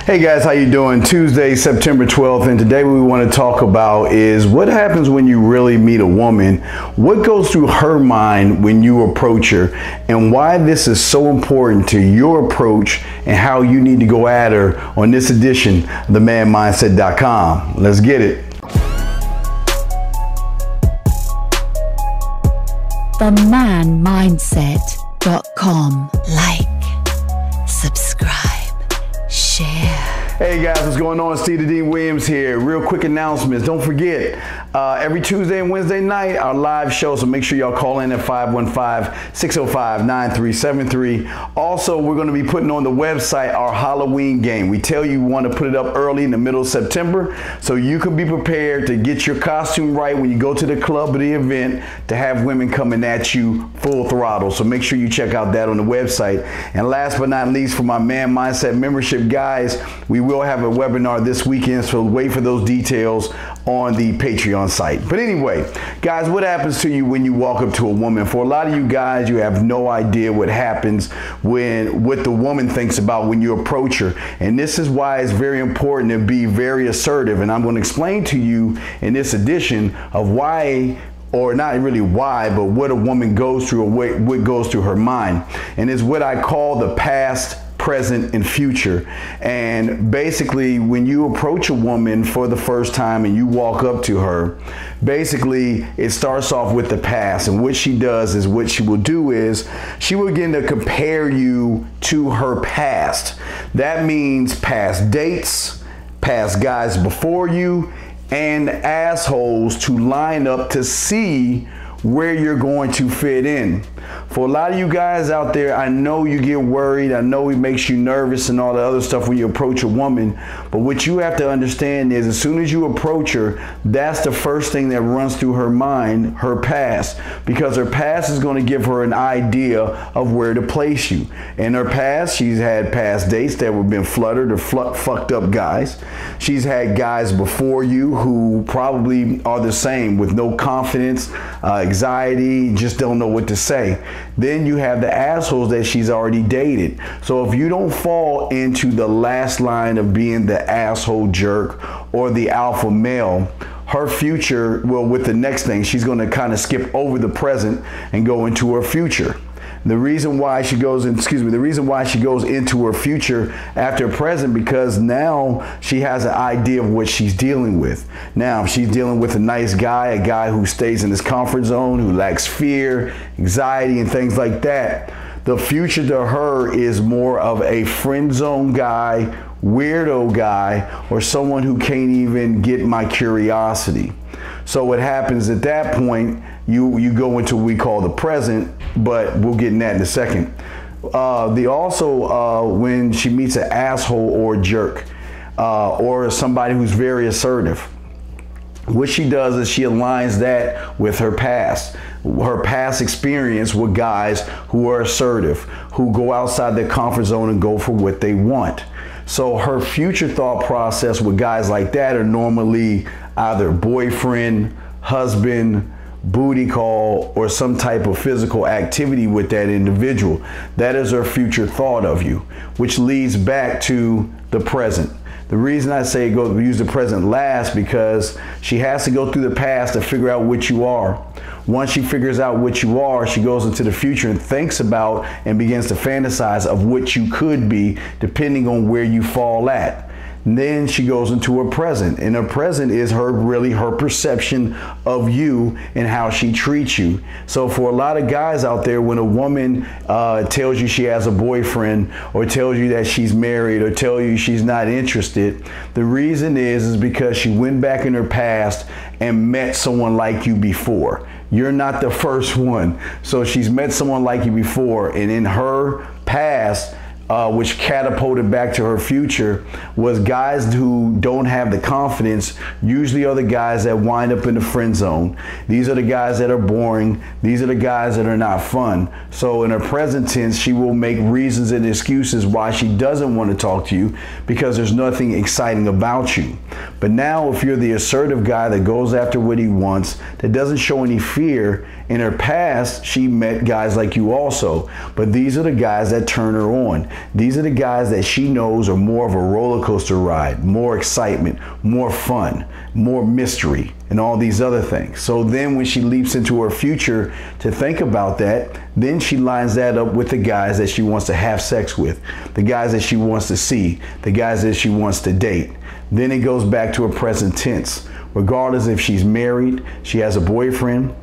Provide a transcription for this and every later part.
Hey guys, how you doing? Tuesday, September 12th, and today what we want to talk about is what happens when you really meet a woman, what goes through her mind when you approach her, and why this is so important to your approach and how you need to go at her on this edition of themanmindset.com. Let's get it. themanmindset.com. Like, subscribe, share. Hey guys, what's going on? Steve Dean Williams here. Real quick announcements. Don't forget, every Tuesday and Wednesday night, our live show, so make sure y'all call in at 515-605-9373. Also, we're going to be putting on the website our Halloween game. We tell you we want to put it up early in the middle of September, so you can be prepared to get your costume right when you go to the club or the event to have women coming at you full throttle. So make sure you check out that on the website. And last but not least, for my Man Mindset membership guys, we will have a webinar this weekend, so wait for those details on the Patreon site. But anyway, guys, what happens to you when you walk up to a woman? For a lot of you guys, you have no idea what happens what the woman thinks about when you approach her. And this is why it's very important to be very assertive. And I'm going to explain to you in this edition of why, or not really why, but what a woman goes through, or what goes through her mind. And it's what I call the past, present, and future. And basically, when you approach a woman for the first time and you walk up to her, basically it starts off with the past. And what she does is, what she will do is she will begin to compare you to her past. That means past dates, past guys before you, and assholes to line up to see where you're going to fit in. For a lot of you guys out there, I know you get worried. I know it makes you nervous and all the other stuff when you approach a woman. But what you have to understand is, as soon as you approach her, that's the first thing that runs through her mind, her past. Because her past is going to give her an idea of where to place you. In her past, she's had past dates that have been fluttered or fucked up guys. She's had guys before you who probably are the same, with no confidence, anxiety, just don't know what to say. Then you have the assholes that she's already dated. So if you don't fall into the last line of being the asshole jerk or the alpha male, her future, well, with the next thing, she's going to kind of skip over the present and go into her future. The reason why she goes into her future after present, because now she has an idea of what she's dealing with. Now, if she's dealing with a nice guy, a guy who stays in his comfort zone, who lacks fear, anxiety, and things like that, the future to her is more of a friend zone guy, weirdo guy, or someone who can't even get my curiosity. So what happens at that point, you go into what we call the present, but we'll get in that in a second. When she meets an asshole or a jerk, or somebody who's very assertive, what she does is she aligns that with her past experience with guys who are assertive, who go outside their comfort zone and go for what they want. So her future thought process with guys like that are normally either boyfriend, husband, booty call, or some type of physical activity with that individual. That is her future thought of you, which leads back to the present. The reason I say use the present last, because she has to go through the past to figure out what you are. Once she figures out what you are, she goes into the future and thinks about and begins to fantasize of what you could be, depending on where you fall at. And then she goes into her present, and her present is her perception of you and how she treats you. So for a lot of guys out there, when a woman tells you she has a boyfriend, or tells you that she's married, or tells you she's not interested, the reason is because she went back in her past and met someone like you before. You're not the first one. So she's met someone like you before, and in her past, which catapulted back to her future, was guys who don't have the confidence, usually are the guys that wind up in the friend zone. These are the guys that are boring. These are the guys that are not fun. So in her present tense, she will make reasons and excuses why she doesn't want to talk to you, because there's nothing exciting about you. But now, if you're the assertive guy that goes after what he wants, that doesn't show any fear, in her past, she met guys like you also. But these are the guys that turn her on. These are the guys that she knows are more of a roller coaster ride, more excitement, more fun, more mystery, and all these other things. So then when she leaps into her future to think about that, then she lines that up with the guys that she wants to have sex with, the guys that she wants to see, the guys that she wants to date. Then it goes back to her present tense. Regardless if she's married, she has a boyfriend,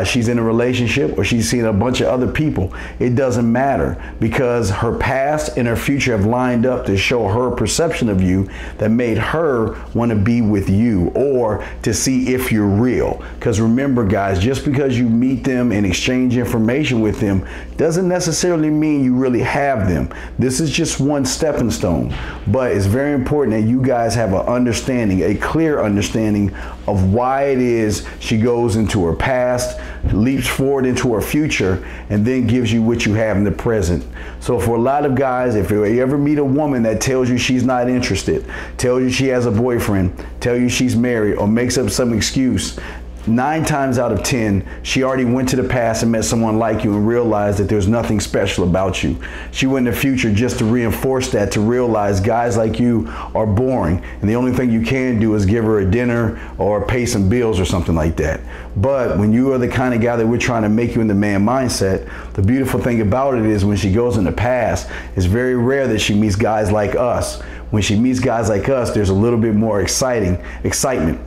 she's in a relationship, or she's seen a bunch of other people, it doesn't matter, because her past and her future have lined up to show her perception of you that made her want to be with you, or to see if you're real. Because remember, guys, just because you meet them and exchange information with them doesn't necessarily mean you really have them. This is just one stepping stone. But it's very important that you guys have an understanding, a clear understanding of why it is she goes into her past, leaps forward into her future, and then gives you what you have in the present. So for a lot of guys, if you ever meet a woman that tells you she's not interested, tells you she has a boyfriend, tells you she's married, or makes up some excuse, 9 times out of 10, she already went to the past and met someone like you and realized that there's nothing special about you. She went in the future just to reinforce that, to realize guys like you are boring, and the only thing you can do is give her a dinner or pay some bills or something like that. But when you are the kind of guy that we're trying to make you in the man mindset, the beautiful thing about it is when she goes in the past, it's very rare that she meets guys like us. When she meets guys like us, there's a little bit more excitement,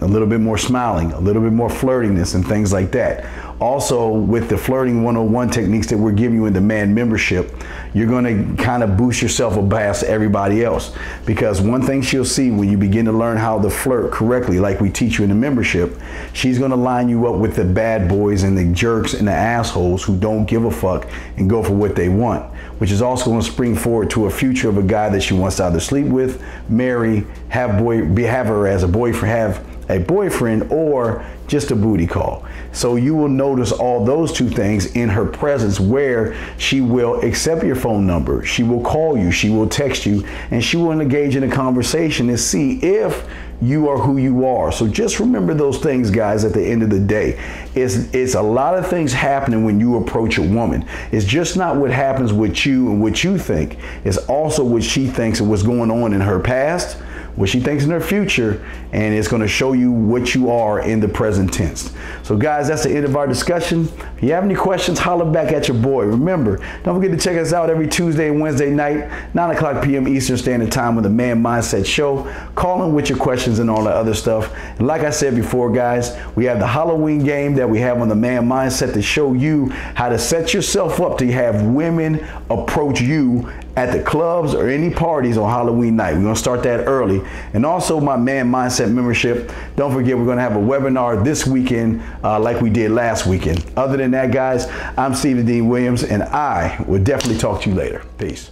a little bit more smiling, a little bit more flirtiness and things like that. Also, with the Flirting 101 techniques that we're giving you in the man membership, you're going to kind of boost yourself past everybody else. Because one thing she'll see when you begin to learn how to flirt correctly, like we teach you in the membership, she's going to line you up with the bad boys and the jerks and the assholes who don't give a fuck and go for what they want, which is also going to spring forward to a future of a guy that she wants to either sleep with, marry, have her as a boyfriend, or just a booty call. So you will notice all those two things in her presence, where she will accept your phone number, she will call you, she will text you, and she will engage in a conversation to see if you are who you are. So just remember those things, guys. At the end of the day, it's a lot of things happening when you approach a woman. It's just not what happens with you and what you think. It's also what she thinks and what's going on in her past, what she thinks in her future, and it's going to show you what you are in the present tense. So guys, that's the end of our discussion. If you have any questions, holler back at your boy. Remember, don't forget to check us out every Tuesday and Wednesday night, 9 p.m. Eastern Standard Time with the Man Mindset Show. Call in with your questions and all that other stuff. And like I said before, guys, we have the Halloween game that we have on the Man Mindset to show you how to set yourself up to have women approach you at the clubs or any parties on Halloween night. We're going to start that early. And also my Man Mindset membership. Don't forget, we're going to have a webinar this weekend like we did last weekend. Other than that, guys, I'm Stephen Dean Williams, and I will definitely talk to you later. Peace.